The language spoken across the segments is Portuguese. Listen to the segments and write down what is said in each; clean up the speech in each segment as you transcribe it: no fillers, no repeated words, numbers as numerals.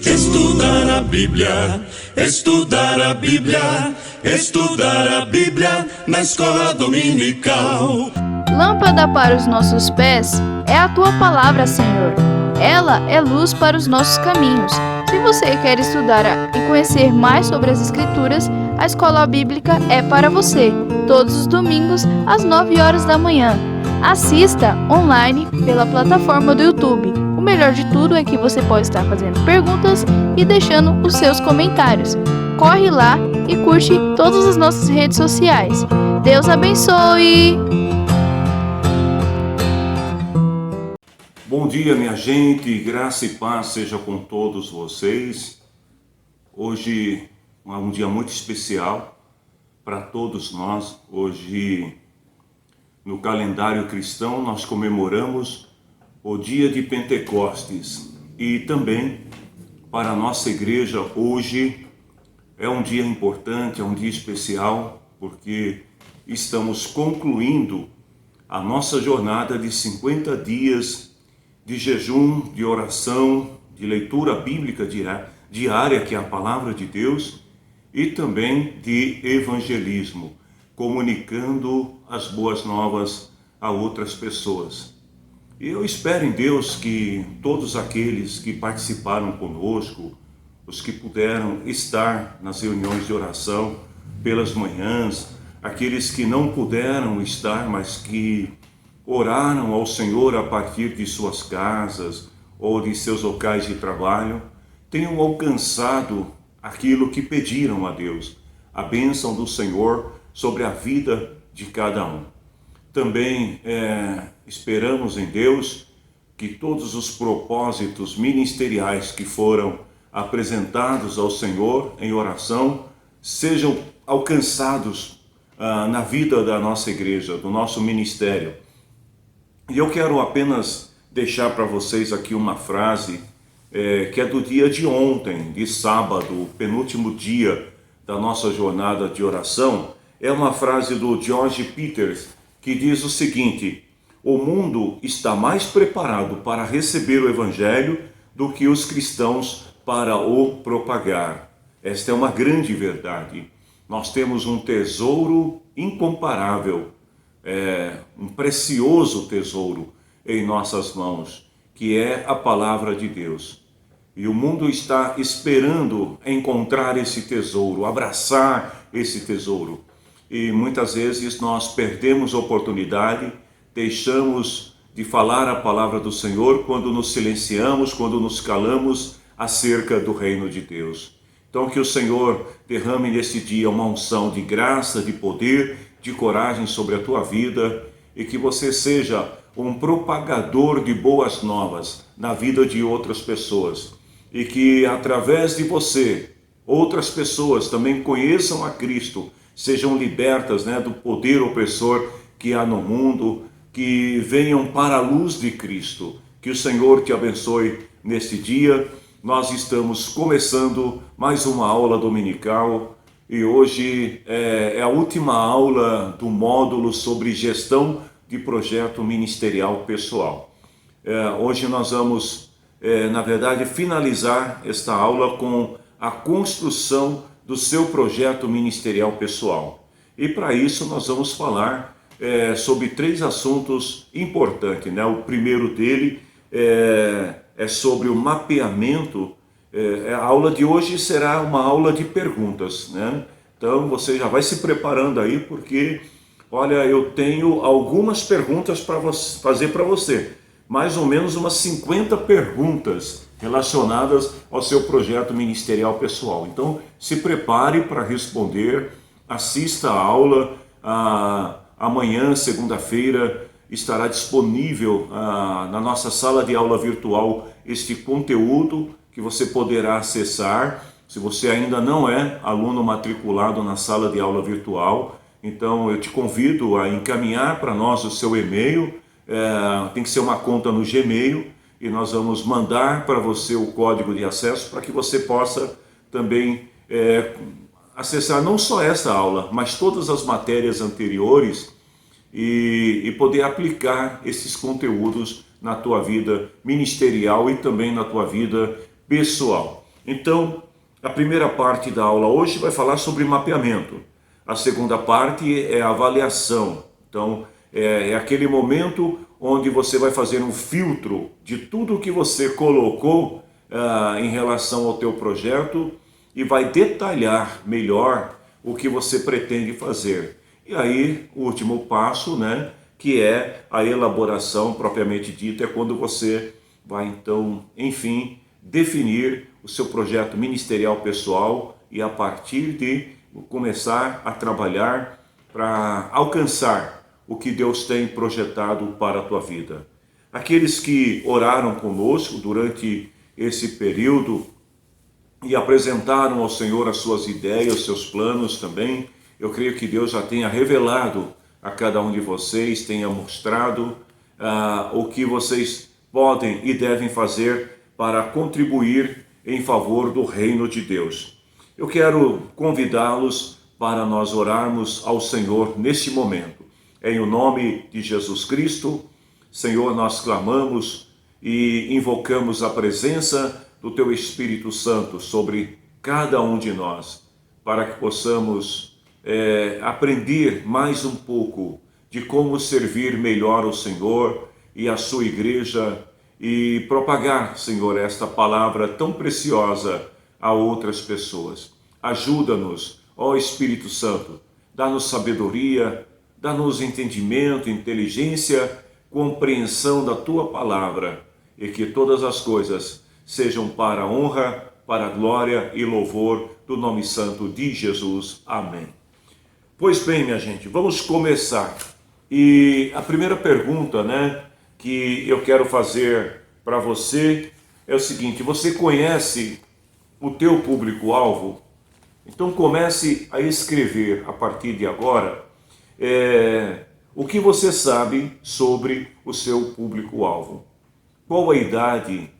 Estudar a Bíblia, estudar a Bíblia, estudar a Bíblia na escola dominical. Lâmpada para os nossos pés é a tua palavra, Senhor. Ela é luz para os nossos caminhos. Se você quer estudar e conhecer mais sobre as Escrituras, a Escola Bíblica é para você, todos os domingos às 9 horas da manhã. Assista online pela plataforma do YouTube. O melhor de tudo é que você pode estar fazendo perguntas e deixando os seus comentários. Corre lá e curte todas as nossas redes sociais. Deus abençoe! Bom dia, minha gente, graça e paz seja com todos vocês. Hoje é um dia muito especial para todos nós. Hoje, no calendário cristão, nós comemoramos o dia de Pentecostes. E também, para a nossa igreja, hoje é um dia importante, é um dia especial, porque estamos concluindo a nossa jornada de 50 dias de jejum, de oração, de leitura bíblica diária, que é a palavra de Deus, e também de evangelismo, comunicando as boas novas a outras pessoas. E eu espero em Deus que todos aqueles que participaram conosco, os que puderam estar nas reuniões de oração pelas manhãs, aqueles que não puderam estar, mas que oraram ao Senhor a partir de suas casas ou de seus locais de trabalho, tenham alcançado aquilo que pediram a Deus, a bênção do Senhor sobre a vida de cada um. Também esperamos em Deus que todos os propósitos ministeriais que foram apresentados ao Senhor em oração sejam alcançados na vida da nossa igreja, do nosso ministério. E eu quero apenas deixar para vocês aqui uma frase que é do dia de ontem, de sábado, o penúltimo dia da nossa jornada de oração. É uma frase do George Peters, que diz o seguinte: o mundo está mais preparado para receber o Evangelho do que os cristãos para o propagar. Esta é uma grande verdade. Nós temos um tesouro incomparável, um precioso tesouro em nossas mãos, que é a palavra de Deus. E o mundo está esperando encontrar esse tesouro, abraçar esse tesouro. E muitas vezes nós perdemos a oportunidade, deixamos de falar a palavra do Senhor quando nos silenciamos, quando nos calamos acerca do reino de Deus. Então que o Senhor derrame nesse dia uma unção de graça, de poder, de coragem sobre a tua vida, e que você seja um propagador de boas novas na vida de outras pessoas, e que através de você outras pessoas também conheçam a Cristo, sejam libertas do poder opressor que há no mundo, que venham para a luz de Cristo. Que o Senhor te abençoe neste dia. Nós estamos começando mais uma aula dominical e hoje é a última aula do módulo sobre gestão de projeto ministerial pessoal. Hoje nós vamos, na verdade, finalizar esta aula com a construção do seu projeto ministerial pessoal. E para isso nós vamos falar sobre 3 assuntos importantes. O primeiro dele é sobre o mapeamento. A aula de hoje será uma aula de perguntas, Então você já vai se preparando aí, porque, olha, eu tenho algumas perguntas para fazer para você. Mais ou menos umas 50 perguntas relacionadas ao seu projeto ministerial pessoal. Então se prepare para responder, assista a aula. Amanhã, segunda-feira, estará disponível na nossa sala de aula virtual este conteúdo que você poderá acessar. Se você ainda não é aluno matriculado na sala de aula virtual, então eu te convido a encaminhar para nós o seu e-mail. Tem que ser uma conta no Gmail, e nós vamos mandar para você o código de acesso para que você possa também acessar não só essa aula, mas todas as matérias anteriores e poder aplicar esses conteúdos na tua vida ministerial e também na tua vida pessoal. Então, a primeira parte da aula hoje vai falar sobre mapeamento. A segunda parte é a avaliação. Então, é aquele momento onde você vai fazer um filtro de tudo que você colocou em relação ao teu projeto e vai detalhar melhor o que você pretende fazer. E aí, o último passo, né, que é a elaboração propriamente dita, é quando você vai então, enfim, definir o seu projeto ministerial pessoal e a partir de começar a trabalhar para alcançar o que Deus tem projetado para a tua vida. Aqueles que oraram conosco durante esse período e apresentaram ao Senhor as suas ideias, seus planos também, eu creio que Deus já tenha revelado a cada um de vocês, tenha mostrado o que vocês podem e devem fazer para contribuir em favor do reino de Deus. Eu quero convidá-los para nós orarmos ao Senhor neste momento. Em o nome de Jesus Cristo, Senhor, nós clamamos e invocamos a presença do Teu Espírito Santo sobre cada um de nós, para que possamos aprender mais um pouco de como servir melhor o Senhor e a sua igreja e propagar, Senhor, esta palavra tão preciosa a outras pessoas. Ajuda-nos, ó Espírito Santo, dá-nos sabedoria, dá-nos entendimento, inteligência, compreensão da Tua palavra e que todas as coisas sejam para a honra, para a glória e louvor do nome santo de Jesus. Amém. Pois bem, minha gente, vamos começar. E a primeira pergunta, né, que eu quero fazer para você é o seguinte: você conhece o teu público-alvo? Então comece a escrever a partir de agora o que você sabe sobre o seu público-alvo. Qual a idade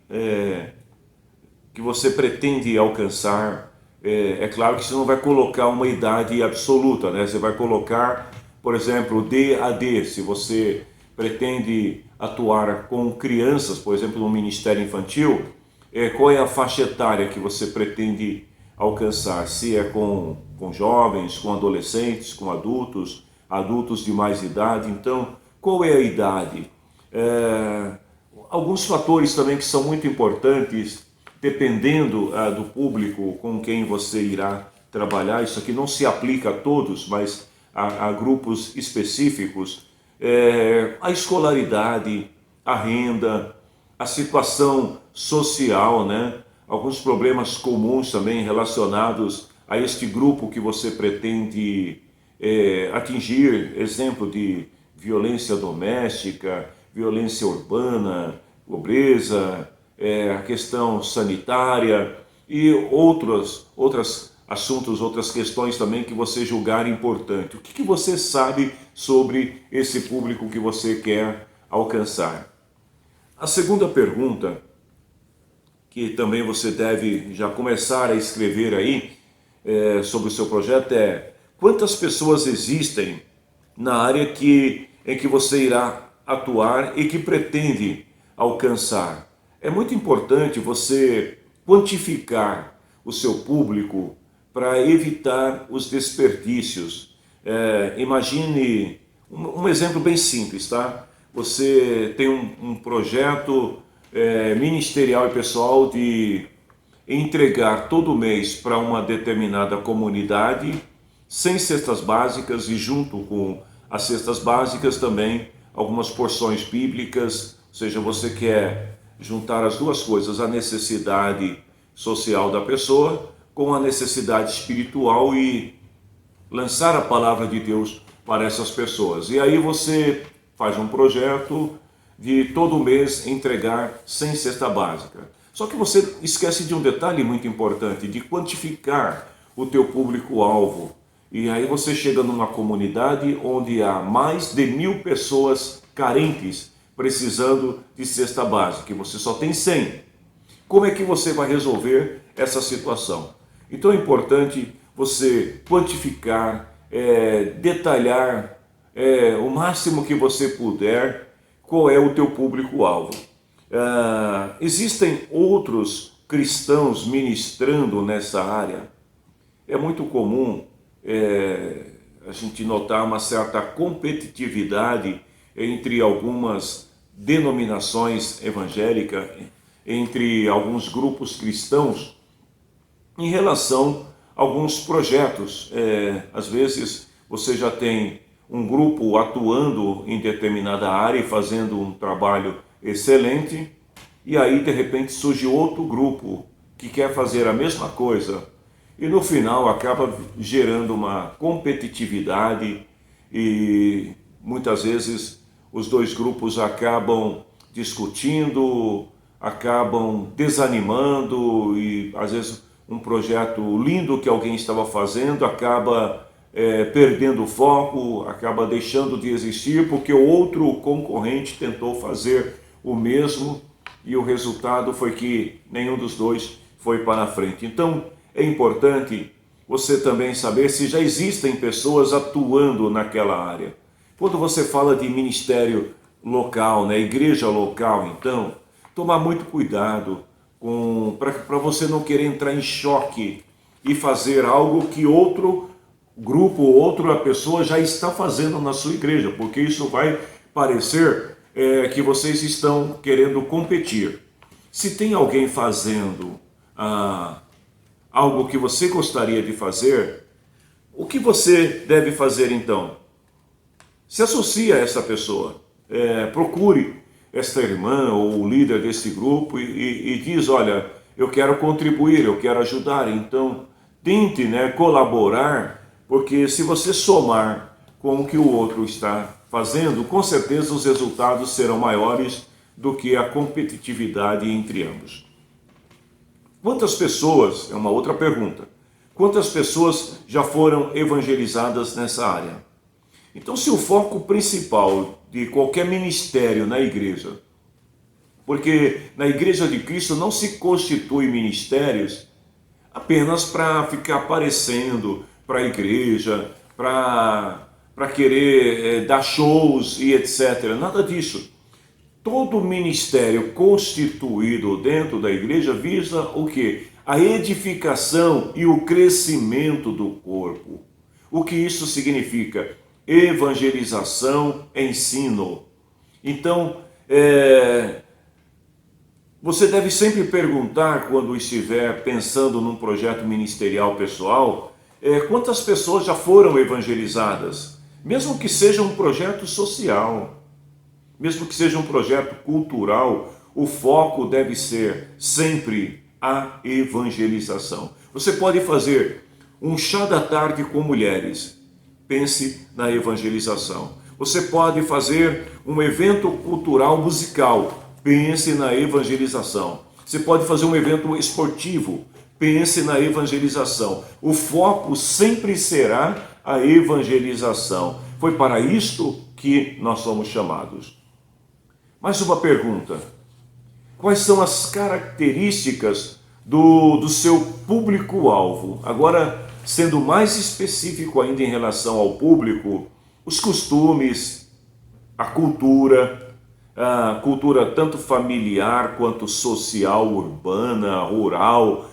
que você pretende alcançar? É claro que você não vai colocar uma idade absoluta, né? Você vai colocar, por exemplo, DAD, se você pretende atuar com crianças, por exemplo, no Ministério Infantil, qual é a faixa etária que você pretende alcançar? Se é com jovens, com adolescentes, com adultos de mais idade. Então, qual é a idade? Alguns fatores também que são muito importantes, dependendo do público com quem você irá trabalhar. Isso aqui não se aplica a todos, mas a grupos específicos. A escolaridade, a renda, a situação social, né? Alguns problemas comuns também relacionados a este grupo que você pretende atingir, exemplo de violência doméstica, violência urbana, pobreza, a questão sanitária e outros assuntos, outras questões também que você julgar importante. O que você sabe sobre esse público que você quer alcançar? A segunda pergunta, que também você deve já começar a escrever aí sobre o seu projeto, é: quantas pessoas existem na área em que você irá atuar e que pretende alcançar? É muito importante você quantificar o seu público para evitar os desperdícios. Imagine um exemplo bem simples, tá? Você tem um projeto ministerial e pessoal de entregar todo mês para uma determinada comunidade 100 cestas básicas e junto com as cestas básicas também algumas porções bíblicas, ou seja, você quer juntar as duas coisas, a necessidade social da pessoa com a necessidade espiritual e lançar a palavra de Deus para essas pessoas. E aí você faz um projeto de todo mês entregar 100 cesta básica. Só que você esquece de um detalhe muito importante, de quantificar o teu público-alvo. E aí você chega numa comunidade onde há mais de 1000 pessoas carentes precisando de cesta básica, e você só tem 100. Como é que você vai resolver essa situação? Então é importante você quantificar, detalhar o máximo que você puder, qual é o teu público-alvo. Existem outros cristãos ministrando nessa área. É muito comum a gente notar uma certa competitividade entre algumas denominações evangélicas, entre alguns grupos cristãos, em relação a alguns projetos. Às vezes você já tem um grupo atuando em determinada área e fazendo um trabalho excelente, e aí de repente surge outro grupo que quer fazer a mesma coisa, e no final acaba gerando uma competitividade, e muitas vezes os dois grupos acabam discutindo, acabam desanimando, e às vezes um projeto lindo que alguém estava fazendo acaba perdendo o foco, acaba deixando de existir porque o outro concorrente tentou fazer o mesmo, e o resultado foi que nenhum dos dois foi para a frente. Então é importante você também saber se já existem pessoas atuando naquela área. Quando você fala de ministério local, igreja local, então, tomar muito cuidado para você não querer entrar em choque e fazer algo que outro grupo, outra pessoa já está fazendo na sua igreja, porque isso vai parecer que vocês estão querendo competir. Se tem alguém fazendo algo que você gostaria de fazer, o que você deve fazer então? Se associe a essa pessoa, procure esta irmã ou o líder desse grupo e diz: olha, eu quero contribuir, eu quero ajudar. Então tente colaborar, porque se você somar com o que o outro está fazendo, com certeza os resultados serão maiores do que a competitividade entre ambos. Quantas pessoas, é uma outra pergunta, quantas pessoas já foram evangelizadas nessa área? Então, se o foco principal de qualquer ministério na igreja, porque na Igreja de Cristo não se constitui ministérios apenas para ficar aparecendo para a igreja, para querer dar shows e etc. Nada disso. Todo ministério constituído dentro da igreja visa o quê? A edificação e o crescimento do corpo. O que isso significa? Evangelização, ensino. Então, você deve sempre perguntar, quando estiver pensando num projeto ministerial pessoal, quantas pessoas já foram evangelizadas, mesmo que seja um projeto social, mesmo que seja um projeto cultural, o foco deve ser sempre a evangelização. Você pode fazer um chá da tarde com mulheres, pense na evangelização. Você pode fazer um evento cultural musical, pense na evangelização. Você pode fazer um evento esportivo, pense na evangelização. O foco sempre será a evangelização. Foi para isto que nós somos chamados. Mais uma pergunta: quais são as características do seu público-alvo? Agora, sendo mais específico ainda em relação ao público, os costumes, a cultura tanto familiar quanto social, urbana, rural,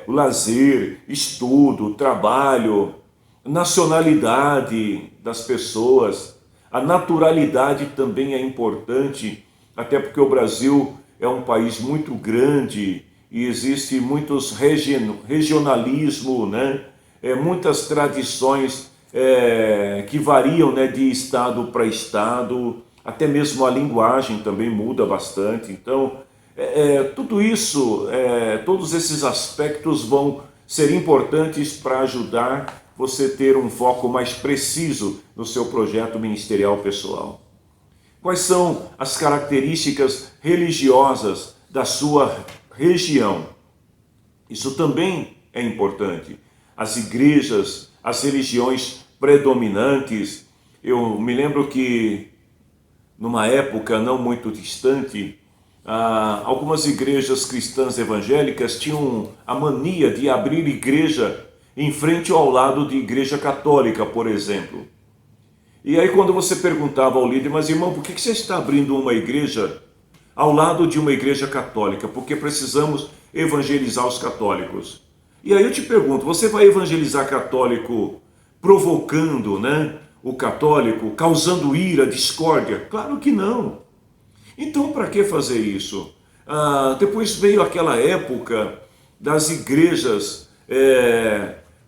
o lazer, estudo, trabalho, nacionalidade das pessoas. A naturalidade também é importante, até porque o Brasil é um país muito grande e existe muitos regionalismo, muitas tradições que variam de estado para estado, até mesmo a linguagem também muda bastante. Então, tudo isso, todos esses aspectos vão ser importantes para ajudar você ter um foco mais preciso no seu projeto ministerial pessoal. Quais são as características religiosas da sua região? Isso também é importante. As igrejas, as religiões predominantes. Eu me lembro que numa época não muito distante, algumas igrejas cristãs evangélicas tinham a mania de abrir igreja em frente ao lado de igreja católica, por exemplo. E aí quando você perguntava ao líder, mas irmão, por que você está abrindo uma igreja ao lado de uma igreja católica? Porque precisamos evangelizar os católicos. E aí eu te pergunto, você vai evangelizar católico provocando, né, o católico, causando ira, discórdia? Claro que não. Então para que fazer isso? Depois veio aquela época das igrejas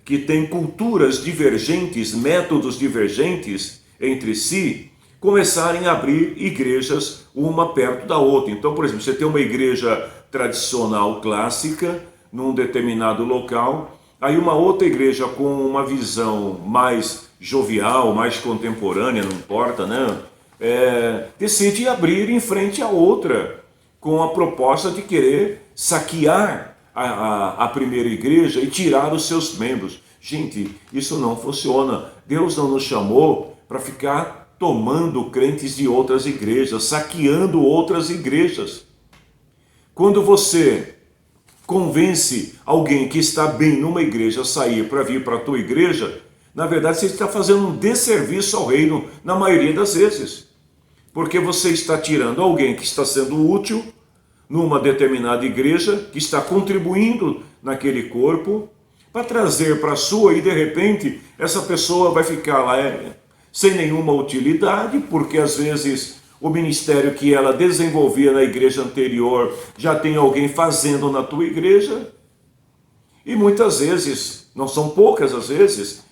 que têm culturas divergentes, métodos divergentes entre si, começarem a abrir igrejas uma perto da outra. Então, por exemplo, você tem uma igreja tradicional clássica num determinado local, aí uma outra igreja com uma visão mais jovial, mais contemporânea, não importa, né? Decide abrir em frente à outra, com a proposta de querer saquear a primeira igreja e tirar os seus membros. Gente, isso não funciona. Deus não nos chamou para ficar tomando crentes de outras igrejas, saqueando outras igrejas. Quando você convence alguém que está bem numa igreja a sair para vir para a tua igreja, na verdade você está fazendo um desserviço ao reino na maioria das vezes. Porque você está tirando alguém que está sendo útil numa determinada igreja, que está contribuindo naquele corpo, para trazer para a sua, e de repente essa pessoa vai ficar lá sem nenhuma utilidade, porque às vezes o ministério que ela desenvolvia na igreja anterior já tem alguém fazendo na tua igreja. E muitas vezes, não são poucas as vezes,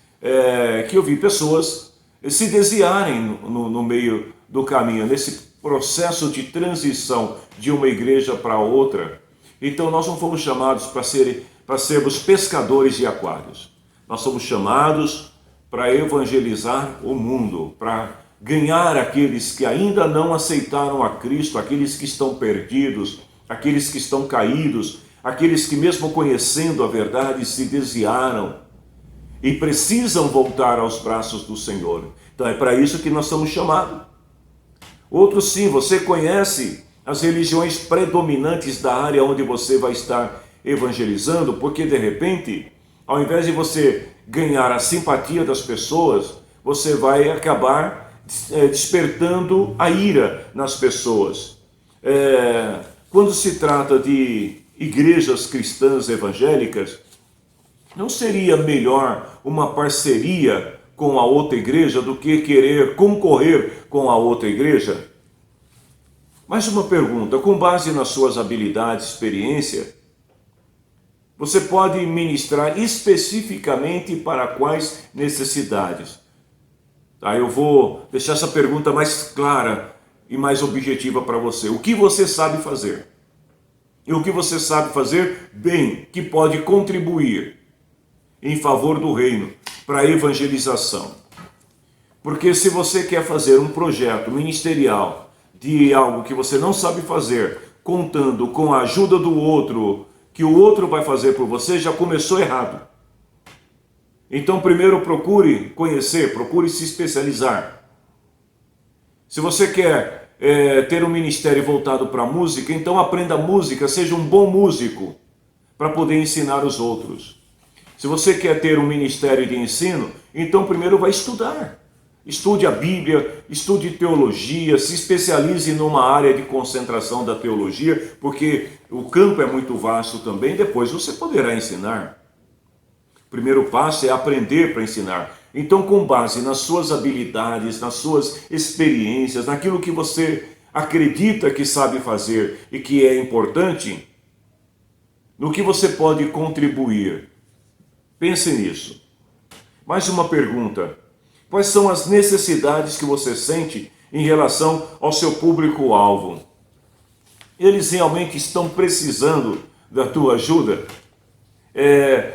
que eu vi pessoas se desviarem no meio do caminho, nesse processo de transição de uma igreja para outra. Então nós não fomos chamados para sermos pescadores de aquários. Nós somos chamados para evangelizar o mundo, para ganhar aqueles que ainda não aceitaram a Cristo, aqueles que estão perdidos, aqueles que estão caídos, aqueles que mesmo conhecendo a verdade se desviaram e precisam voltar aos braços do Senhor. Então é para isso que nós somos chamados. Outros sim, você conhece as religiões predominantes da área onde você vai estar evangelizando, porque de repente, ao invés de você ganhar a simpatia das pessoas, você vai acabar despertando a ira nas pessoas. Quando se trata de igrejas cristãs evangélicas, não seria melhor uma parceria com a outra igreja do que querer concorrer com a outra igreja? Mais uma pergunta, com base nas suas habilidades, experiência, você pode ministrar especificamente para quais necessidades? Eu vou deixar essa pergunta mais clara e mais objetiva para você. O que você sabe fazer? E o que você sabe fazer bem, que pode contribuir em favor do reino, para a evangelização. Porque se você quer fazer um projeto ministerial de algo que você não sabe fazer, contando com a ajuda do outro, que o outro vai fazer por você, já começou errado. Então primeiro procure conhecer, procure se especializar. Se você quer ter um ministério voltado para a música, então aprenda música, seja um bom músico, para poder ensinar os outros. Se você quer ter um ministério de ensino, então primeiro vai estudar. Estude a Bíblia, estude teologia, se especialize numa área de concentração da teologia, porque o campo é muito vasto também, depois você poderá ensinar. O primeiro passo é aprender para ensinar. Então, com base nas suas habilidades, nas suas experiências, naquilo que você acredita que sabe fazer e que é importante, no que você pode contribuir. Pense nisso. Mais uma pergunta. Quais são as necessidades que você sente em relação ao seu público-alvo? Eles realmente estão precisando da tua ajuda?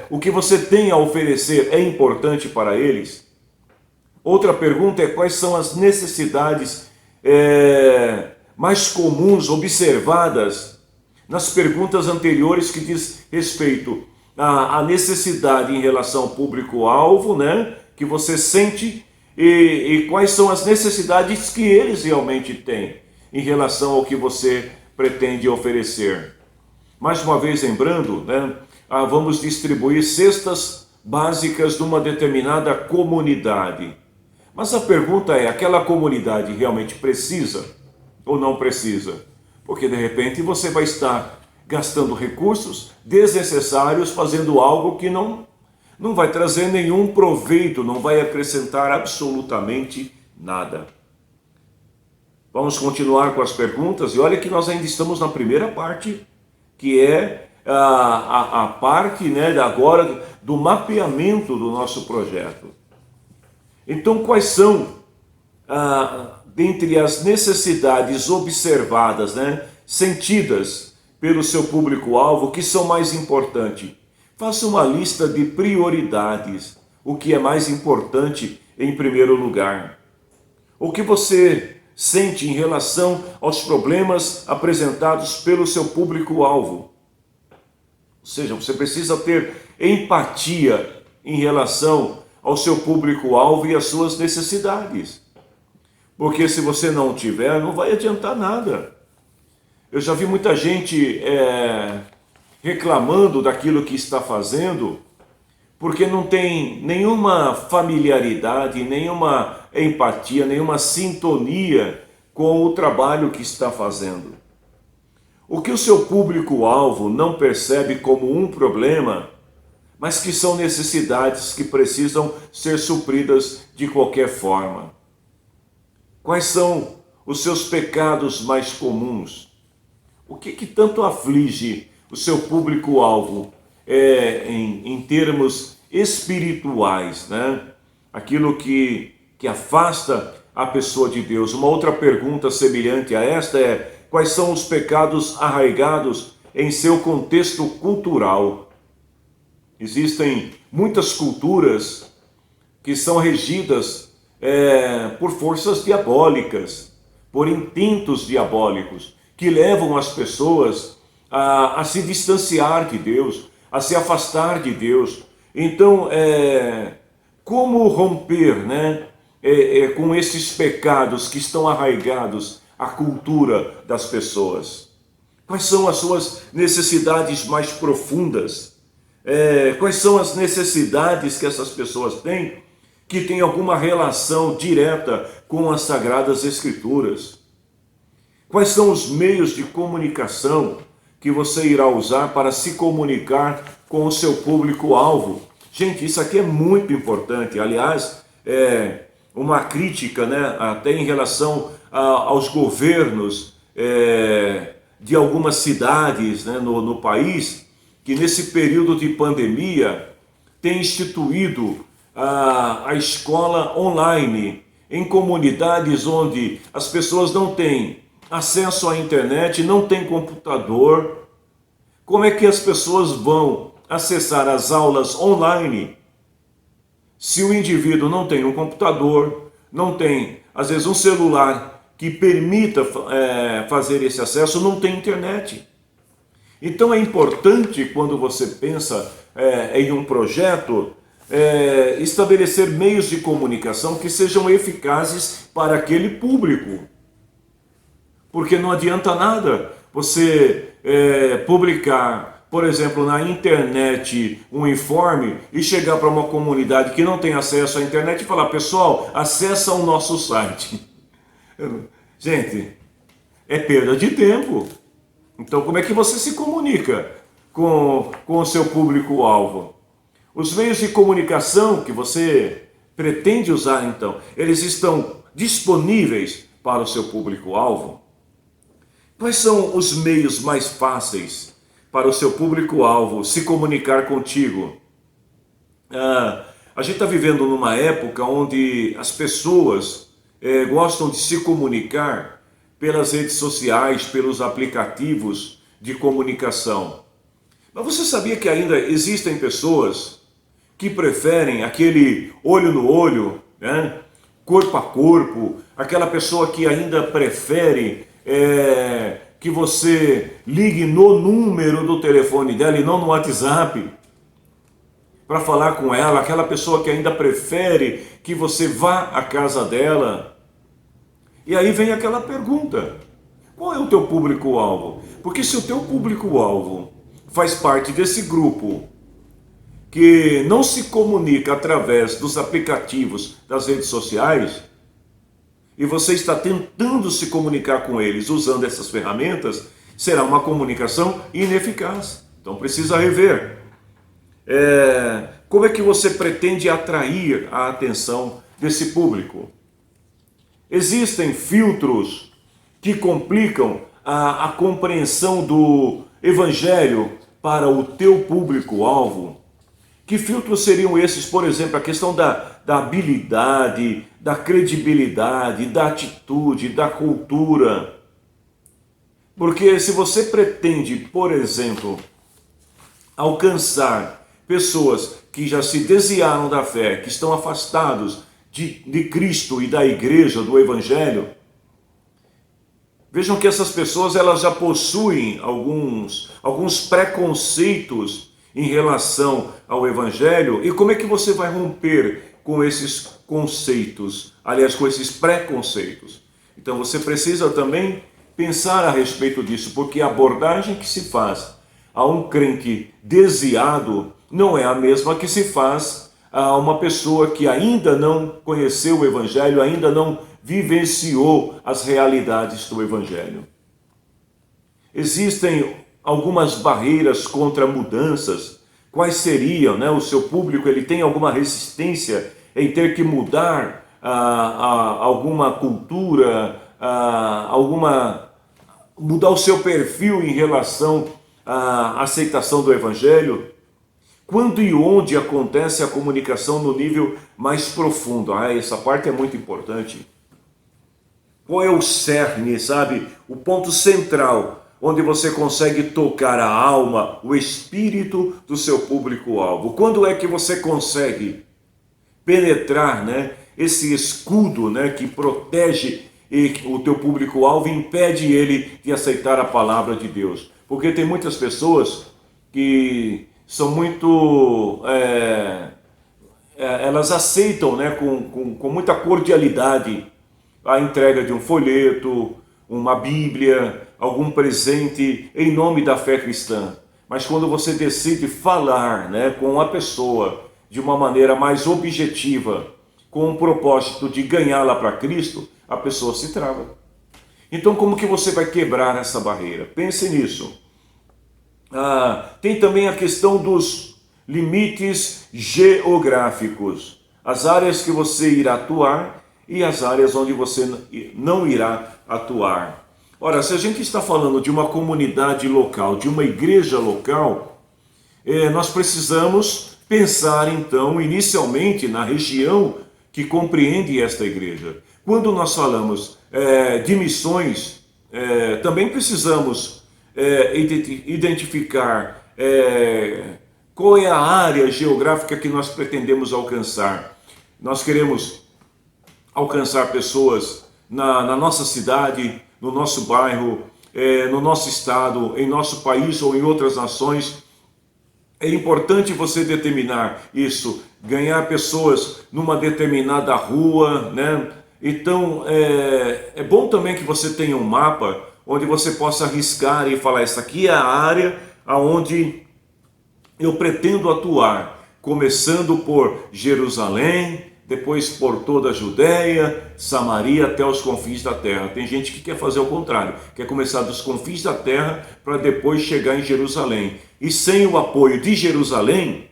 O que você tem a oferecer é importante para eles? Outra pergunta é quais são as necessidades mais comuns observadas nas perguntas anteriores que diz respeito à necessidade em relação ao público-alvo, né, que você sente e quais são as necessidades que eles realmente têm em relação ao que você pretende oferecer. Mais uma vez lembrando, né, vamos distribuir cestas básicas de uma determinada comunidade. Mas a pergunta é, aquela comunidade realmente precisa ou não precisa? Porque de repente você vai estar gastando recursos desnecessários fazendo algo que não vai trazer nenhum proveito, não vai acrescentar absolutamente nada. Vamos continuar com as perguntas e olha que nós ainda estamos na primeira parte, que é a parte, né, agora do mapeamento do nosso projeto. Então, quais são, dentre as necessidades observadas, né, sentidas pelo seu público-alvo, que são mais importantes? Faça uma lista de prioridades, o que é mais importante em primeiro lugar. O que você sente em relação aos problemas apresentados pelo seu público-alvo. Ou seja, você precisa ter empatia em relação ao seu público-alvo e às suas necessidades. Porque se você não tiver, não vai adiantar nada. Eu já vi muita gente reclamando daquilo que está fazendo, porque não tem nenhuma familiaridade, nenhuma empatia, nenhuma sintonia com o trabalho que está fazendo. O que o seu público-alvo não percebe como um problema, mas que são necessidades que precisam ser supridas de qualquer forma. Quais são os seus pecados mais comuns? O que tanto aflige o seu público-alvo em termos espirituais, né? Aquilo que afasta a pessoa de Deus. Uma outra pergunta semelhante a esta é: quais são os pecados arraigados em seu contexto cultural? Existem muitas culturas que são regidas por forças diabólicas, por intentos diabólicos, que levam as pessoas a se distanciar de Deus, a se afastar de Deus. Então, como romper, né, com esses pecados que estão arraigados à cultura das pessoas? Quais são as suas necessidades mais profundas? Quais são as necessidades que essas pessoas têm que têm alguma relação direta com as Sagradas Escrituras? Quais são os meios de comunicação que você irá usar para se comunicar com o seu público-alvo? Gente, isso aqui é muito importante. Aliás, uma crítica, né, até em relação aos governos de algumas cidades, né, no país, que nesse período de pandemia tem instituído a escola online em comunidades onde as pessoas não têm acesso à internet, não têm computador. Como é que as pessoas vão acessar as aulas online se o indivíduo não tem um computador, não tem, às vezes, um celular que permita fazer esse acesso, não tem internet? Então é importante, quando você pensa em um projeto, estabelecer meios de comunicação que sejam eficazes para aquele público. Porque não adianta nada você publicar, por exemplo, na internet um informe e chegar para uma comunidade que não tem acesso à internet e falar: pessoal, acessa o nosso site. Gente, é perda de tempo. Então, como é que você se comunica com o seu público-alvo? Os meios de comunicação que você pretende usar, então, eles estão disponíveis para o seu público-alvo? Quais são os meios mais fáceis para o seu público-alvo se comunicar contigo? A gente está vivendo numa época onde as pessoas gostam de se comunicar pelas redes sociais, pelos aplicativos de comunicação. Mas você sabia que ainda existem pessoas que preferem aquele olho no olho, né? Corpo a corpo, aquela pessoa que ainda prefere que você ligue no número do telefone dela e não no WhatsApp para falar com ela, aquela pessoa que ainda prefere que você vá à casa dela. E aí vem aquela pergunta: qual é o teu público-alvo? Porque se o teu público-alvo faz parte desse grupo que não se comunica através dos aplicativos das redes sociais, e você está tentando se comunicar com eles usando essas ferramentas, será uma comunicação ineficaz. Então precisa rever. Como é que você pretende atrair a atenção desse público? Existem filtros que complicam a compreensão do Evangelho para o teu público-alvo. Que filtros seriam esses? Por exemplo, a questão da habilidade, da credibilidade, da atitude, da cultura. Porque se você pretende, por exemplo, alcançar pessoas que já se desviaram da fé, que estão afastados de Cristo e da igreja, do Evangelho, vejam que essas pessoas elas já possuem alguns preconceitos em relação ao Evangelho. E como é que você vai romper com esses conceitos, aliás, com esses preconceitos? Então você precisa também pensar a respeito disso, porque a abordagem que se faz a um crente desviado não é a mesma que se faz a uma pessoa que ainda não conheceu o Evangelho, ainda não vivenciou as realidades do Evangelho. Existem algumas barreiras contra mudanças. Quais seriam, né? O seu público ele tem alguma resistência em ter que mudar alguma cultura, mudar o seu perfil em relação à aceitação do Evangelho? Quando e onde acontece a comunicação no nível mais profundo? Essa parte é muito importante. Qual é o cerne, sabe? O ponto central, onde você consegue tocar a alma, o espírito do seu público-alvo. Quando é que você consegue penetrar, né, esse escudo, né, que protege o teu público-alvo e impede ele de aceitar a palavra de Deus? Porque tem muitas pessoas que são muito... elas aceitam, né, com muita cordialidade a entrega de um folheto, uma Bíblia, algum presente em nome da fé cristã. Mas quando você decide falar, né, com a pessoa de uma maneira mais objetiva, com o propósito de ganhá-la para Cristo, a pessoa se trava. Então como que você vai quebrar essa barreira? Pense nisso. Tem também a questão dos limites geográficos, as áreas que você irá atuar e as áreas onde você não irá atuar. Ora, se a gente está falando de uma comunidade local, de uma igreja local, nós precisamos pensar então inicialmente na região que compreende esta igreja. Quando nós falamos de missões, também precisamos identificar qual é a área geográfica que nós pretendemos alcançar. Nós queremos alcançar pessoas na nossa cidade, no nosso bairro, no nosso estado, em nosso país ou em outras nações. É importante você determinar isso, ganhar pessoas numa determinada rua, né? Então, é bom também que você tenha um mapa onde você possa arriscar e falar, essa aqui é a área onde eu pretendo atuar, começando por Jerusalém, depois por toda a Judéia, Samaria, até os confins da terra. Tem gente que quer fazer o contrário, quer começar dos confins da terra para depois chegar em Jerusalém. E sem o apoio de Jerusalém,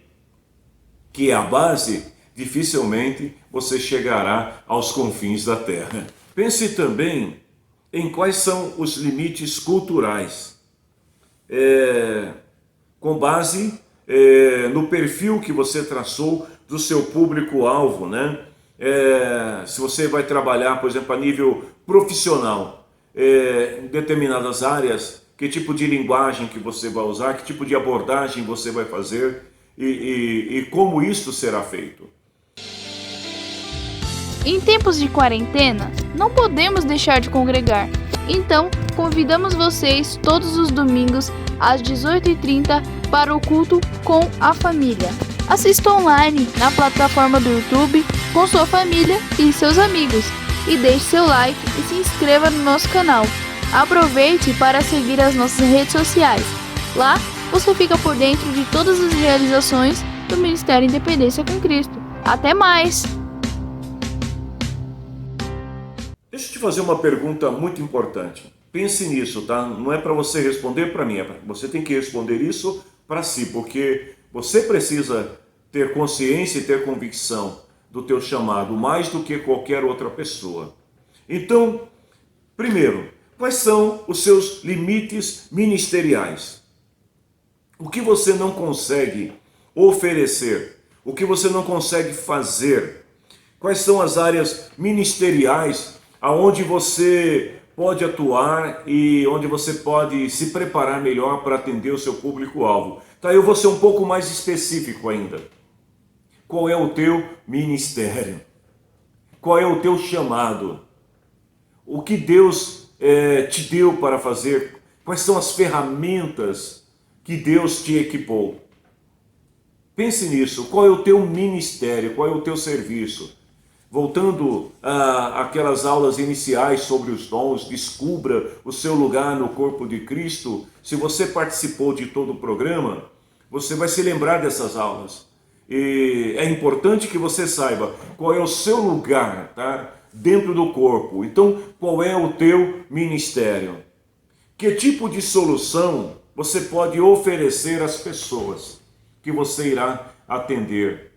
que é a base, dificilmente você chegará aos confins da terra. Pense também em quais são os limites culturais, com base no perfil que você traçou do seu público-alvo, né? Se você vai trabalhar, por exemplo, a nível profissional, em determinadas áreas, que tipo de linguagem que você vai usar, que tipo de abordagem você vai fazer e como isso será feito. Em tempos de quarentena, não podemos deixar de congregar. Então, convidamos vocês todos os domingos às 18h30 para o culto com a família. Assista online na plataforma do YouTube com sua família e seus amigos. E deixe seu like e se inscreva no nosso canal. Aproveite para seguir as nossas redes sociais. Lá você fica por dentro de todas as realizações do Ministério Independência com Cristo. Até mais! Deixa eu te fazer uma pergunta muito importante. Pense nisso, tá? Não é para você responder para mim, você tem que responder isso para si, porque você precisa ter consciência e ter convicção do teu chamado mais do que qualquer outra pessoa. Então, primeiro, quais são os seus limites ministeriais? O que você não consegue oferecer? O que você não consegue fazer? Quais são as áreas ministeriais aonde você pode atuar e onde você pode se preparar melhor para atender o seu público-alvo? Tá, eu vou ser um pouco mais específico ainda. Qual é o teu ministério? Qual é o teu chamado? O que Deus te deu para fazer? Quais são as ferramentas que Deus te equipou? Pense nisso. Qual é o teu ministério? Qual é o teu serviço? Voltando àquelas aulas iniciais sobre os dons, descubra o seu lugar no corpo de Cristo. Se você participou de todo o programa, você vai se lembrar dessas aulas. E é importante que você saiba qual é o seu lugar, tá? Dentro do corpo. Então, qual é o teu ministério? Que tipo de solução você pode oferecer às pessoas que você irá atender?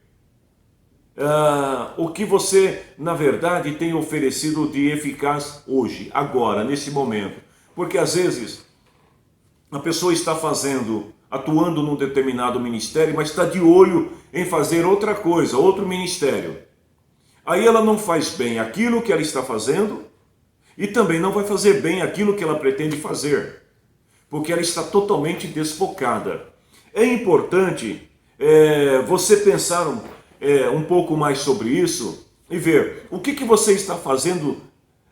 O que você, na verdade, tem oferecido de eficaz hoje, agora, nesse momento? Porque às vezes a pessoa está atuando num determinado ministério, mas está de olho em fazer outra coisa, outro ministério. Aí ela não faz bem aquilo que ela está fazendo e também não vai fazer bem aquilo que ela pretende fazer, porque ela está totalmente desfocada. É importante você pensar um pouco mais sobre isso e ver o que você está fazendo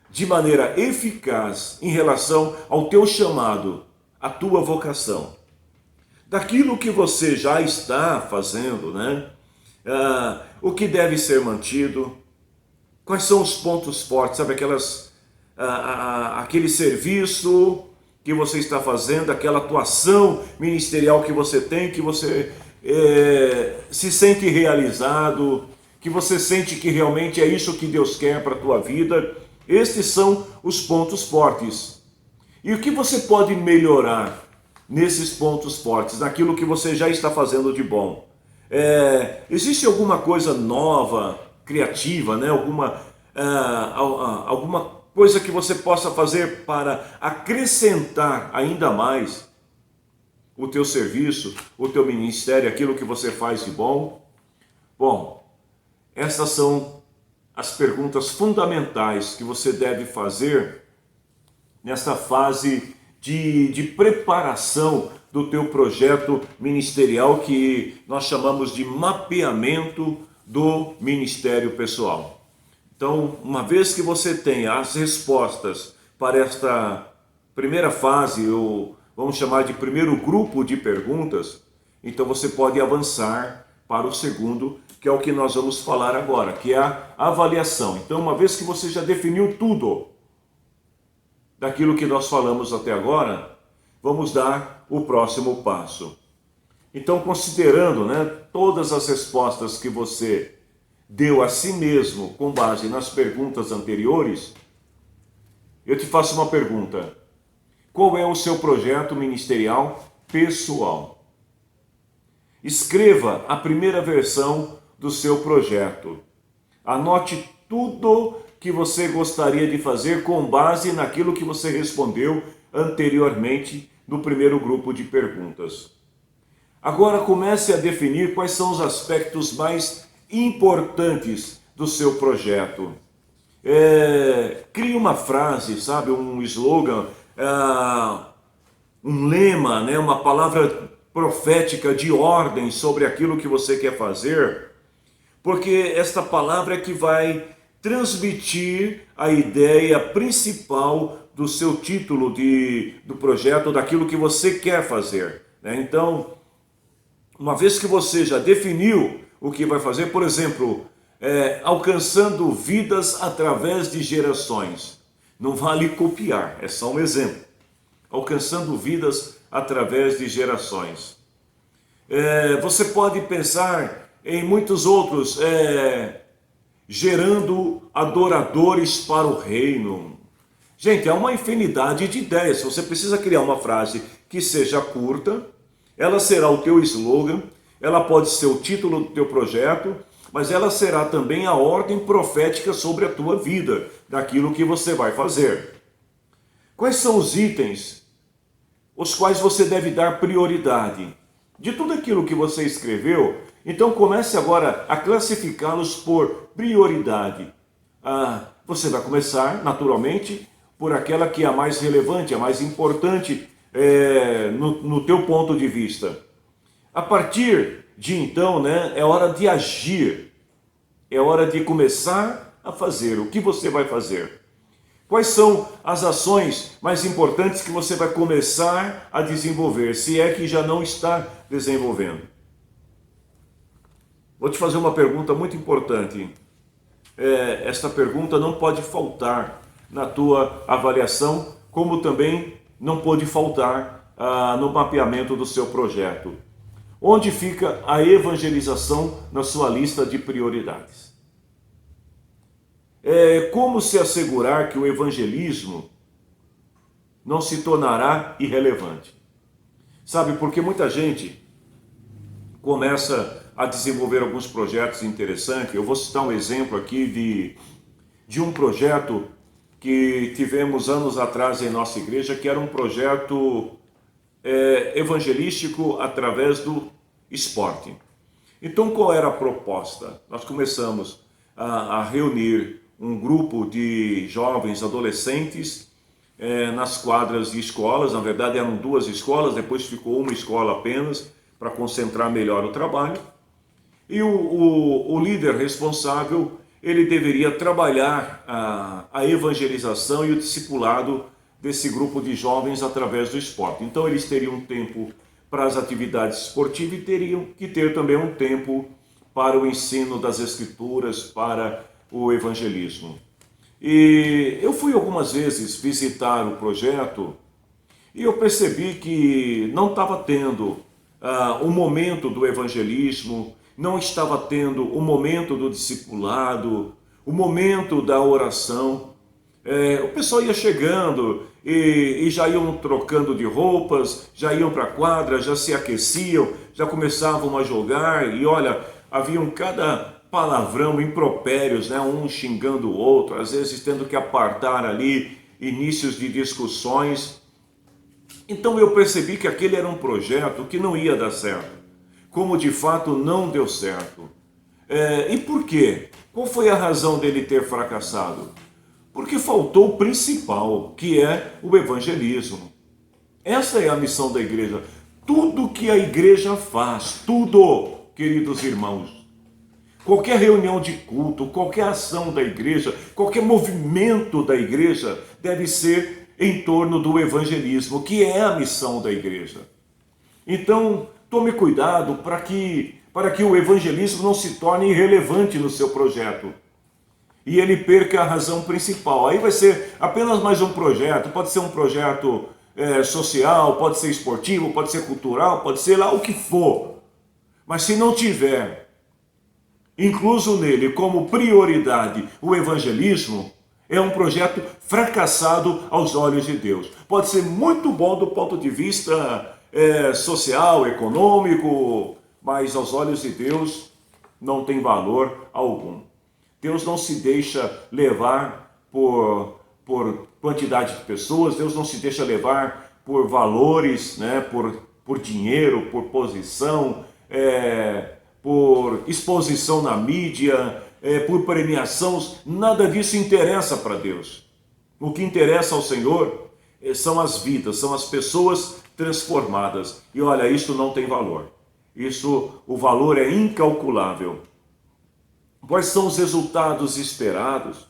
de maneira eficaz em relação ao teu chamado, à tua vocação. Daquilo que você já está fazendo, né? O que deve ser mantido, quais são os pontos fortes, sabe, aquele serviço que você está fazendo, aquela atuação ministerial que você tem, que você se sente realizado, que você sente que realmente é isso que Deus quer para a tua vida. Estes são os pontos fortes. E o que você pode melhorar nesses pontos fortes, naquilo que você já está fazendo de bom? Existe alguma coisa nova, criativa, né? Alguma coisa que você possa fazer para acrescentar ainda mais o teu serviço, o teu ministério, aquilo que você faz de bom? Bom, essas são as perguntas fundamentais que você deve fazer nessa fase de preparação do teu projeto ministerial, que nós chamamos de mapeamento do ministério pessoal. Então, uma vez que você tenha as respostas para esta primeira fase, ou vamos chamar de primeiro grupo de perguntas, então você pode avançar para o segundo, que é o que nós vamos falar agora, que é a avaliação. Então, uma vez que você já definiu tudo daquilo que nós falamos até agora, vamos dar o próximo passo. Então, considerando, né, todas as respostas que você deu a si mesmo com base nas perguntas anteriores, eu te faço uma pergunta. Qual é o seu projeto ministerial pessoal? Escreva a primeira versão do seu projeto. Anote tudo que você gostaria de fazer com base naquilo que você respondeu anteriormente no primeiro grupo de perguntas. Agora comece a definir quais são os aspectos mais importantes do seu projeto. Crie uma frase, sabe, um slogan, um lema, né, uma palavra profética de ordem sobre aquilo que você quer fazer, porque esta palavra é que vai transmitir a ideia principal do seu título do projeto, daquilo que você quer fazer, né? Então, uma vez que você já definiu o que vai fazer, por exemplo, alcançando vidas através de gerações. Não vale copiar, é só um exemplo. Alcançando vidas através de gerações. Você pode pensar em muitos outros, gerando adoradores para o reino. Gente, há uma infinidade de ideias. Você precisa criar uma frase que seja curta, ela será o teu slogan, ela pode ser o título do teu projeto, mas ela será também a ordem profética sobre a tua vida, daquilo que você vai fazer. Quais são os itens os quais você deve dar prioridade? De tudo aquilo que você escreveu, então comece agora a classificá-los por prioridade. Você vai começar, naturalmente, por aquela que é a mais relevante, a mais importante no teu ponto de vista. A partir de então, é hora de agir, é hora de começar a fazer. O que você vai fazer? Quais são as ações mais importantes que você vai começar a desenvolver, se é que já não está desenvolvendo? Vou te fazer uma pergunta muito importante. Esta pergunta não pode faltar na tua avaliação, como também não pode faltar no mapeamento do seu projeto. Onde fica a evangelização na sua lista de prioridades? Como se assegurar que o evangelismo não se tornará irrelevante? Sabe, porque muita gente começa a desenvolver alguns projetos interessantes. Eu vou citar um exemplo aqui de um projeto que tivemos anos atrás em nossa igreja, que era um projeto evangelístico através do esporte. Então, qual era a proposta? Nós começamos a reunir um grupo de jovens adolescentes nas quadras de escolas. Na verdade eram 2 escolas, depois ficou uma escola apenas para concentrar melhor o trabalho. E o líder responsável, ele deveria trabalhar a evangelização e o discipulado desse grupo de jovens através do esporte. Então eles teriam um tempo para as atividades esportivas e teriam que ter também um tempo para o ensino das Escrituras, para o evangelismo. E eu fui algumas vezes visitar o projeto e eu percebi que não estava tendo o momento do evangelismo, não estava tendo o momento do discipulado, o momento da oração. O pessoal ia chegando e já iam trocando de roupas, já iam para a quadra, já se aqueciam, já começavam a jogar e olha, haviam cada palavrão, impropérios, um xingando o outro, às vezes tendo que apartar ali inícios de discussões. Então eu percebi que aquele era um projeto que não ia dar certo, como de fato não deu certo. E por quê? Qual foi a razão dele ter fracassado? Porque faltou o principal, que é o evangelismo. Essa é a missão da igreja. Tudo que a igreja faz, tudo, queridos irmãos, qualquer reunião de culto, qualquer ação da igreja, qualquer movimento da igreja deve ser em torno do evangelismo, que é a missão da igreja. Então, tome cuidado para que o evangelismo não se torne irrelevante no seu projeto e ele perca a razão principal. Aí vai ser apenas mais um projeto, pode ser um projeto social, pode ser esportivo, pode ser cultural, pode ser lá o que for. Mas se não tiver incluso nele como prioridade o evangelismo, é um projeto fracassado aos olhos de Deus. Pode ser muito bom do ponto de vista social, econômico, mas aos olhos de Deus não tem valor algum. Deus não se deixa levar por quantidade de pessoas, Deus não se deixa levar por valores, por dinheiro, por posição, por exposição na mídia, por premiação. Nada disso interessa para Deus. O que interessa ao Senhor são as vidas, são as pessoas transformadas. E olha, isso não tem valor. O valor é incalculável. Quais são os resultados esperados?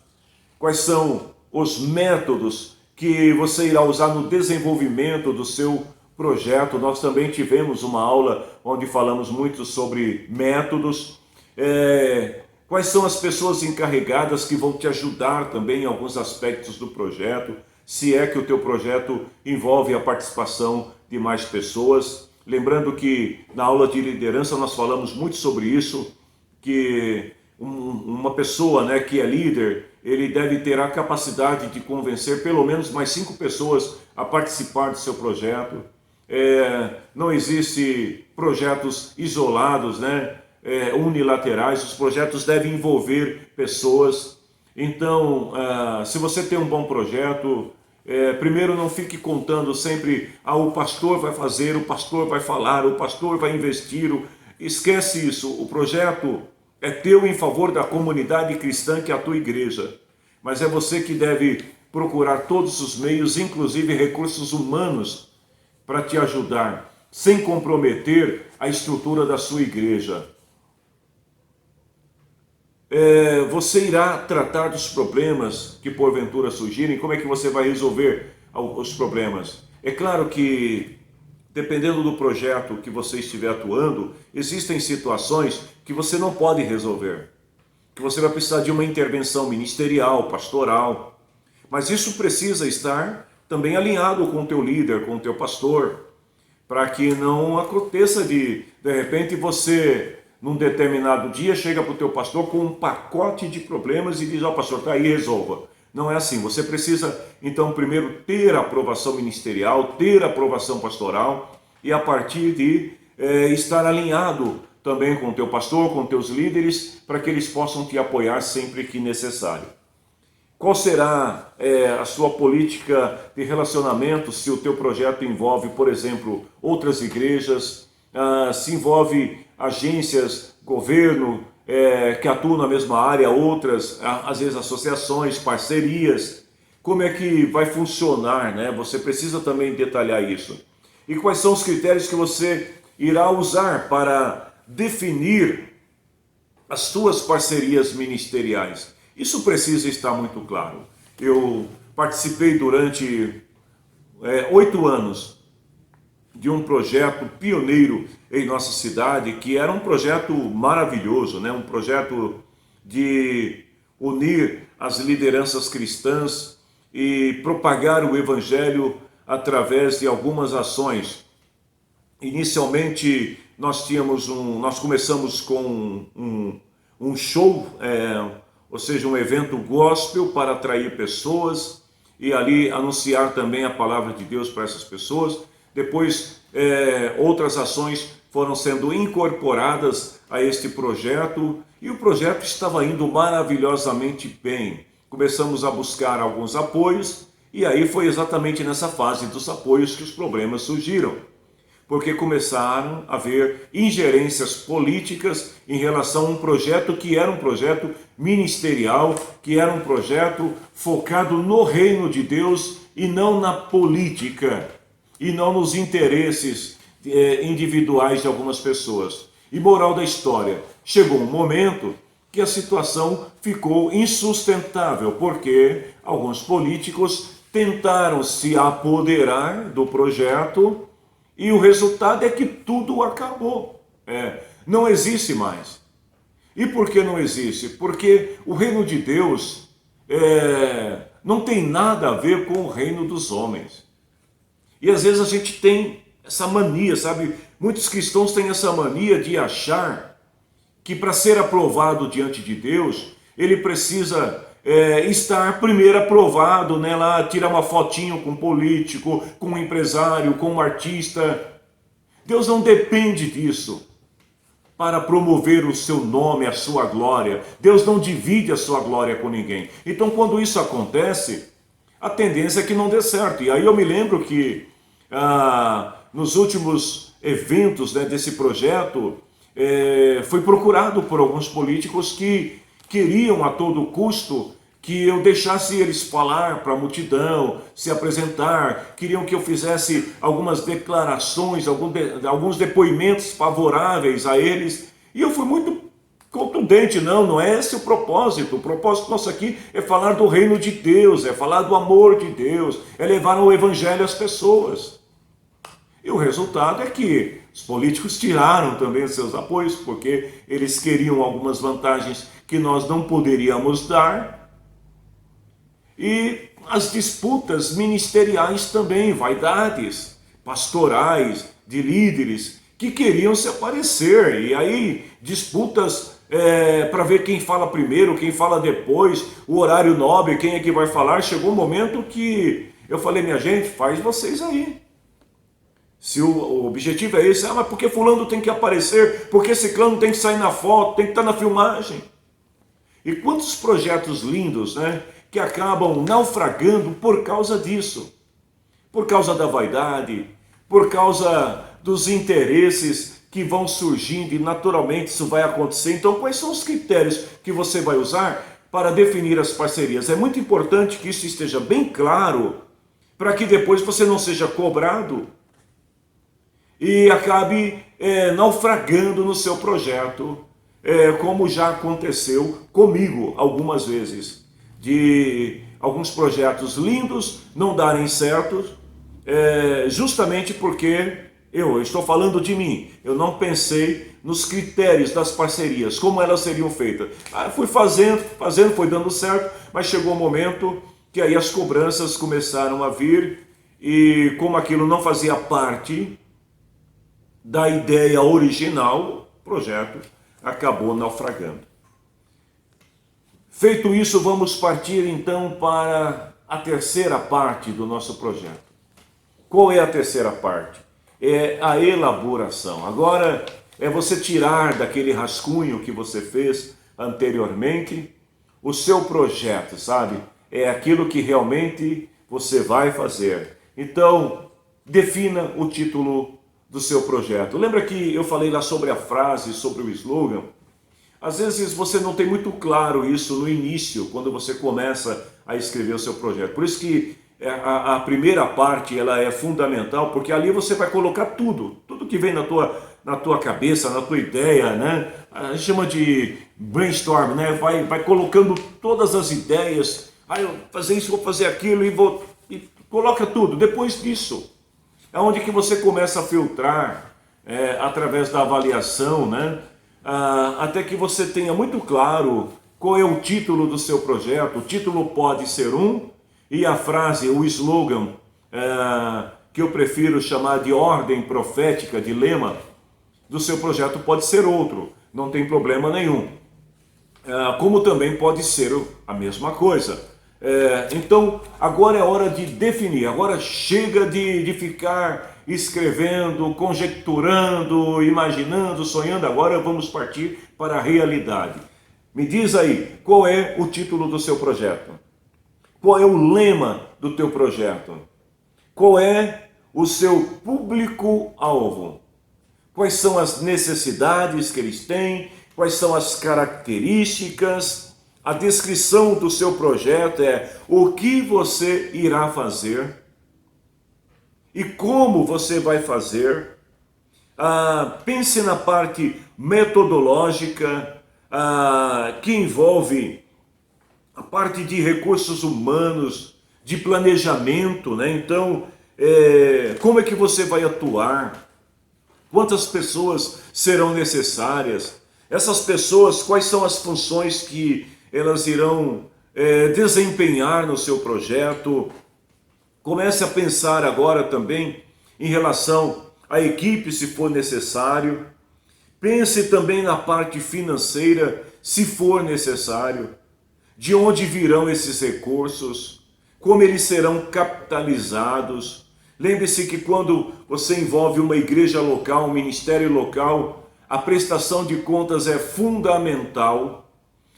Quais são os métodos que você irá usar no desenvolvimento do seu projeto? Nós também tivemos uma aula onde falamos muito sobre métodos. Quais são as pessoas encarregadas que vão te ajudar também em alguns aspectos do projeto, se é que o teu projeto envolve a participação de mais pessoas? lembrando que na aula de liderança nós falamos muito sobre isso, que uma pessoa, né, que é líder, ele deve ter a capacidade de convencer pelo menos mais 5 pessoas a participar do seu projeto. Não existe projetos isolados, né, unilaterais, os projetos devem envolver pessoas. Então, se você tem um bom projeto, primeiro não fique contando sempre, o pastor vai fazer, o pastor vai falar, o pastor vai investir. Esquece isso, o projeto é teu em favor da comunidade cristã que é a tua igreja. Mas é você que deve procurar todos os meios, inclusive recursos humanos, para te ajudar, sem comprometer a estrutura da sua igreja. Você irá tratar dos problemas que porventura surgirem. Como é que você vai resolver os problemas? É claro que, dependendo do projeto que você estiver atuando, existem situações que você não pode resolver, que você vai precisar de uma intervenção ministerial, pastoral, mas isso precisa estar também alinhado com o teu líder, com o teu pastor, para que não aconteça de repente você, num determinado dia, chega para o teu pastor com um pacote de problemas e diz, pastor, está aí, resolva. Não é assim, você precisa então primeiro ter a aprovação ministerial, ter a aprovação pastoral e a partir de estar alinhado também com o teu pastor, com teus líderes, para que eles possam te apoiar sempre que necessário. Qual será a sua política de relacionamento se o teu projeto envolve, por exemplo, outras igrejas, se envolve agências, governo, que atuam na mesma área, outras, às vezes associações, parcerias? Como é que vai funcionar, né? Você precisa também detalhar isso. E quais são os critérios que você irá usar para definir as suas parcerias ministeriais? Isso precisa estar muito claro. Eu participei durante 8 anos de um projeto pioneiro em nossa cidade, que era um projeto maravilhoso, né? Um projeto de unir as lideranças cristãs e propagar o evangelho através de algumas ações. Inicialmente nós começamos com um show, ou seja, um evento gospel para atrair pessoas e ali anunciar também a palavra de Deus para essas pessoas. Depois, outras ações foram sendo incorporadas a este projeto e o projeto estava indo maravilhosamente bem. Começamos a buscar alguns apoios e aí foi exatamente nessa fase dos apoios que os problemas surgiram, porque começaram a haver ingerências políticas em relação a um projeto que era um projeto ministerial, que era um projeto focado no reino de Deus e não na política, e não nos interesses individuais de algumas pessoas. E moral da história, chegou um momento que a situação ficou insustentável, porque alguns políticos tentaram se apoderar do projeto e o resultado é que tudo acabou. Não existe mais. E por que não existe? Porque o reino de Deus não tem nada a ver com o reino dos homens. E às vezes a gente tem essa mania, sabe? Muitos cristãos têm essa mania de achar que para ser aprovado diante de Deus, ele precisa estar primeiro aprovado, né? Lá tirar uma fotinho com um político, com um empresário, com um artista. Deus não depende disso para promover o seu nome, a sua glória. Deus não divide a sua glória com ninguém. Então, quando isso acontece, a tendência é que não dê certo. E aí eu me lembro que nos últimos eventos, né, desse projeto, fui procurado por alguns políticos que queriam a todo custo que eu deixasse eles falar para a multidão, se apresentar, queriam que eu fizesse algumas declarações, alguns depoimentos favoráveis a eles, e eu fui muito contundente, não é esse o propósito nosso aqui é falar do reino de Deus, é falar do amor de Deus, é levar o evangelho às pessoas. E o resultado é que os políticos tiraram também os seus apoios, porque eles queriam algumas vantagens que nós não poderíamos dar. E as disputas ministeriais também, vaidades, pastorais, de líderes que queriam se aparecer, e aí disputas para ver quem fala primeiro, quem fala depois, o horário nobre, quem é que vai falar. Chegou um momento que eu falei, minha gente, faz vocês aí. Se o objetivo é esse, mas porque fulano tem que aparecer, porque ciclano tem que sair na foto, tem que estar na filmagem. E quantos projetos lindos, né, que acabam naufragando por causa disso. Por causa da vaidade, por causa dos interesses que vão surgindo e naturalmente isso vai acontecer. Então, quais são os critérios que você vai usar para definir as parcerias? É muito importante que isso esteja bem claro para que depois você não seja cobrado e acabe naufragando no seu projeto, como já aconteceu comigo algumas vezes, de alguns projetos lindos não darem certo, justamente porque eu estou falando de mim, eu não pensei nos critérios das parcerias, como elas seriam feitas. Fui fazendo, foi dando certo, mas chegou um momento que aí as cobranças começaram a vir e como aquilo não fazia parte da ideia original, o projeto acabou naufragando. Feito isso, vamos partir então para a terceira parte do nosso projeto. Qual é a terceira parte? É a elaboração. Agora é você tirar daquele rascunho que você fez anteriormente o seu projeto, sabe? É aquilo que realmente você vai fazer. Então, defina o título do seu projeto. Lembra que eu falei lá sobre a frase, sobre o slogan? Às vezes você não tem muito claro isso no início, quando você começa a escrever o seu projeto. Por isso que a primeira parte ela é fundamental, porque ali você vai colocar tudo que vem na tua cabeça, na tua ideia, né? A gente chama de brainstorm, né? Vai colocando todas as ideias. Eu vou fazer isso, vou fazer aquilo e coloca tudo. Depois disso, é onde que você começa a filtrar através da avaliação, né? Até que você tenha muito claro qual é o título do seu projeto. O título pode ser e a frase, o slogan, que eu prefiro chamar de ordem profética, de lema, do seu projeto pode ser outro, não tem problema nenhum. Como também pode ser a mesma coisa. Então, agora é hora de definir, agora chega de ficar escrevendo, conjecturando, imaginando, sonhando, agora vamos partir para a realidade. Me diz aí, qual é o título do seu projeto? Qual é o lema do teu projeto? Qual é o seu público-alvo? Quais são as necessidades que eles têm? Quais são as características? A descrição do seu projeto é o que você irá fazer e como você vai fazer. Pense na parte metodológica, que envolve a parte de recursos humanos, de planejamento, né? Então, como é que você vai atuar? Quantas pessoas serão necessárias? Essas pessoas, quais são as funções que elas irão desempenhar no seu projeto? Comece a pensar agora também em relação à equipe, se for necessário. Pense também na parte financeira, se for necessário. De onde virão esses recursos? Como eles serão capitalizados? Lembre-se que quando você envolve uma igreja local, um ministério local, a prestação de contas é fundamental.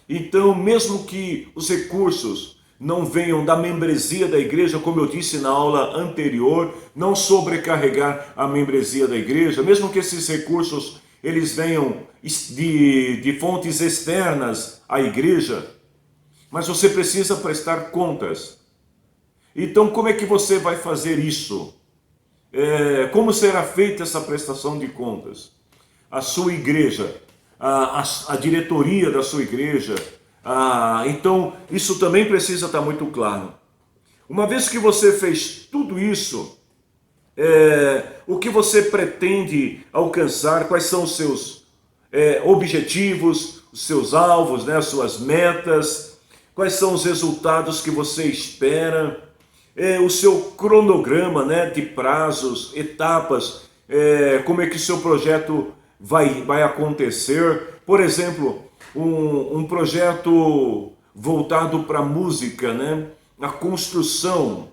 Então, mesmo que os recursos não venham da membresia da igreja, como eu disse na aula anterior, não sobrecarregar a membresia da igreja, mesmo que esses recursos eles venham de fontes externas à igreja, mas você precisa prestar contas. Então, como é que você vai fazer isso? Como será feita essa prestação de contas? A sua igreja, a diretoria da sua igreja, então isso também precisa estar muito claro. Uma vez que você fez tudo isso, o que você pretende alcançar, quais são os seus objetivos, os seus alvos, né, as suas metas, quais são os resultados que você espera, o seu cronograma, né, de prazos, etapas, como é que o seu projeto vai acontecer. Por exemplo, um projeto voltado para a música, né, a construção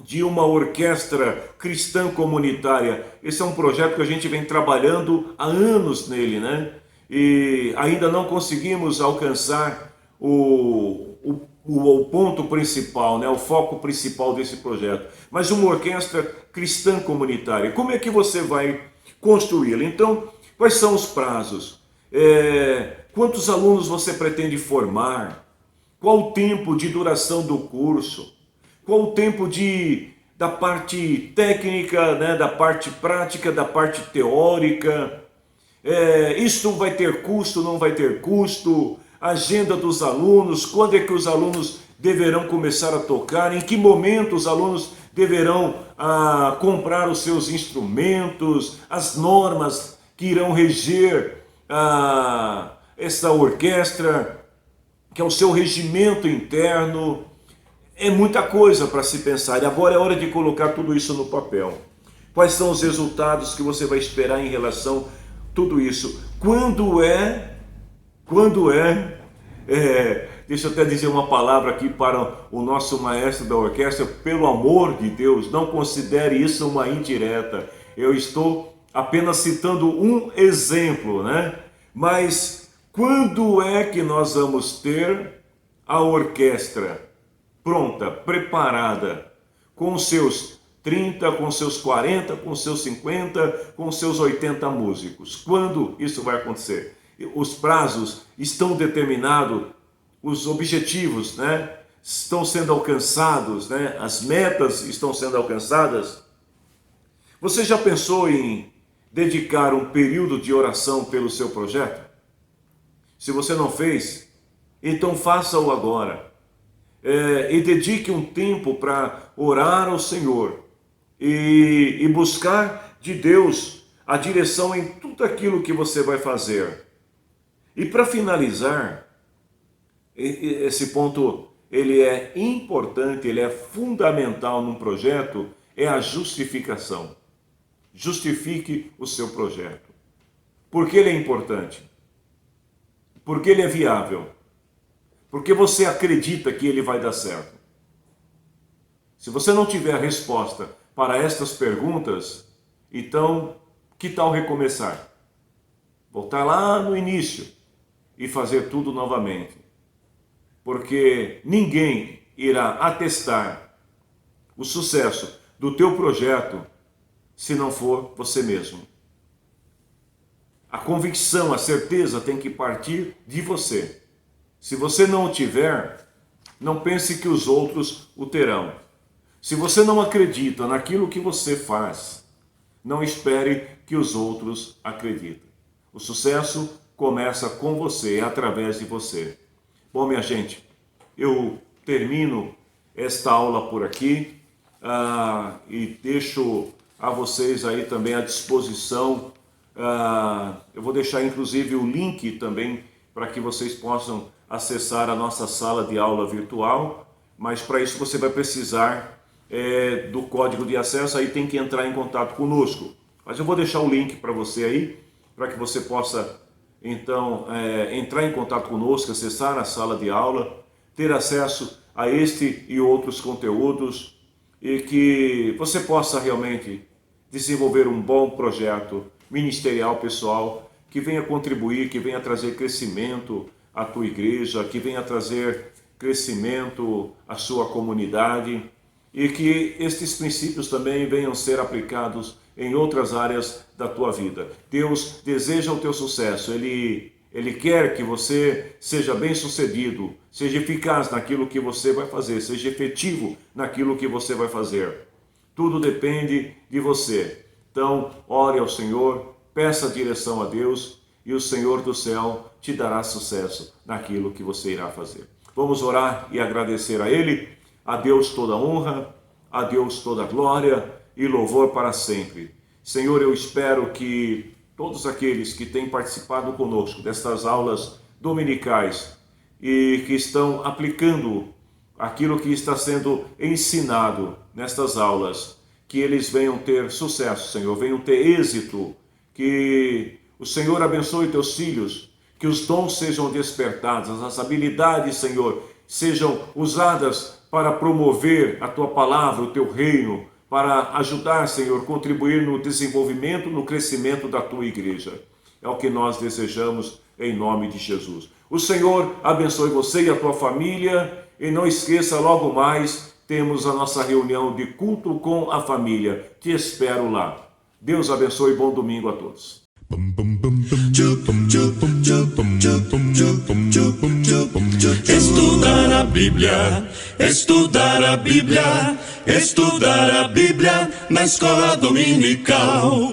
de uma orquestra cristã comunitária. Esse é um projeto que a gente vem trabalhando há anos nele, né? E ainda não conseguimos alcançar o ponto principal, né? O foco principal desse projeto. Mas uma orquestra cristã comunitária, como é que você vai construí-la? Então, quais são os prazos? Quantos alunos você pretende formar? Qual o tempo de duração do curso? Qual o tempo da parte técnica, né? Da parte prática, da parte teórica? Isso vai ter custo, não vai ter custo? Agenda dos alunos, quando é que os alunos deverão começar a tocar? Em que momento os alunos deverão comprar os seus instrumentos? As normas que irão reger essa orquestra, que é o seu regimento interno. É muita coisa para se pensar, e agora é hora de colocar tudo isso no papel. Quais são os resultados que você vai esperar em relação a tudo isso? Deixa eu até dizer uma palavra aqui para o nosso maestro da orquestra: pelo amor de Deus, não considere isso uma indireta. Eu estou apenas citando um exemplo, né? Mas quando é que nós vamos ter a orquestra pronta, preparada, com seus 30, com seus 40, com seus 50, com seus 80 músicos? Quando isso vai acontecer? Os prazos estão determinados, os objetivos, né, estão sendo alcançados, né, as metas estão sendo alcançadas. Você já pensou em dedicar um período de oração pelo seu projeto? Se você não fez, então faça-o agora. E dedique um tempo para orar ao Senhor e buscar de Deus a direção em tudo aquilo que você vai fazer. E para finalizar, esse ponto ele é importante, ele é fundamental num projeto, é a justificação. Justifique o seu projeto. Por que ele é importante? Porque ele é viável. Porque você acredita que ele vai dar certo. Se você não tiver resposta para estas perguntas, então que tal recomeçar? Voltar lá no início e fazer tudo novamente. Porque ninguém irá atestar o sucesso do teu projeto se não for você mesmo. A convicção, a certeza tem que partir de você. Se você não o tiver, não pense que os outros o terão. Se você não acredita naquilo que você faz, não espere que os outros acreditem. O sucesso começa com você, é através de você. Bom, minha gente, eu termino esta aula por aqui e deixo a vocês aí também à disposição. Eu vou deixar inclusive o link também para que vocês possam acessar a nossa sala de aula virtual, mas para isso você vai precisar do código de acesso, aí tem que entrar em contato conosco. Mas eu vou deixar o link para você aí, para que você possa então entrar em contato conosco, acessar a sala de aula, ter acesso a este e outros conteúdos, e que você possa realmente desenvolver um bom projeto ministerial pessoal, que venha contribuir, que venha trazer crescimento à tua igreja, que venha trazer crescimento à sua comunidade, e que estes princípios também venham ser aplicados em outras áreas da tua vida. Deus deseja o teu sucesso, Ele quer que você seja bem-sucedido, seja eficaz naquilo que você vai fazer, seja efetivo naquilo que você vai fazer. Tudo depende de você. Então, ore ao Senhor, peça direção a Deus, e o Senhor do céu te dará sucesso naquilo que você irá fazer. Vamos orar e agradecer a Ele, a Deus toda honra, a Deus toda glória e louvor para sempre. Senhor, eu espero que todos aqueles que têm participado conosco destas aulas dominicais e que estão aplicando aquilo que está sendo ensinado nestas aulas, que eles venham ter sucesso, Senhor, venham ter êxito, que o Senhor abençoe teus filhos, que os dons sejam despertados, as habilidades, Senhor, sejam usadas para promover a tua palavra, o teu reino, para ajudar, Senhor, contribuir no desenvolvimento, no crescimento da tua igreja. É o que nós desejamos em nome de Jesus. O Senhor abençoe você e a tua família, e não esqueça, logo mais temos a nossa reunião de culto com a família. Te espero lá. Deus abençoe e bom domingo a todos. Estudar a Bíblia, estudar a Bíblia, estudar a Bíblia na escola dominical.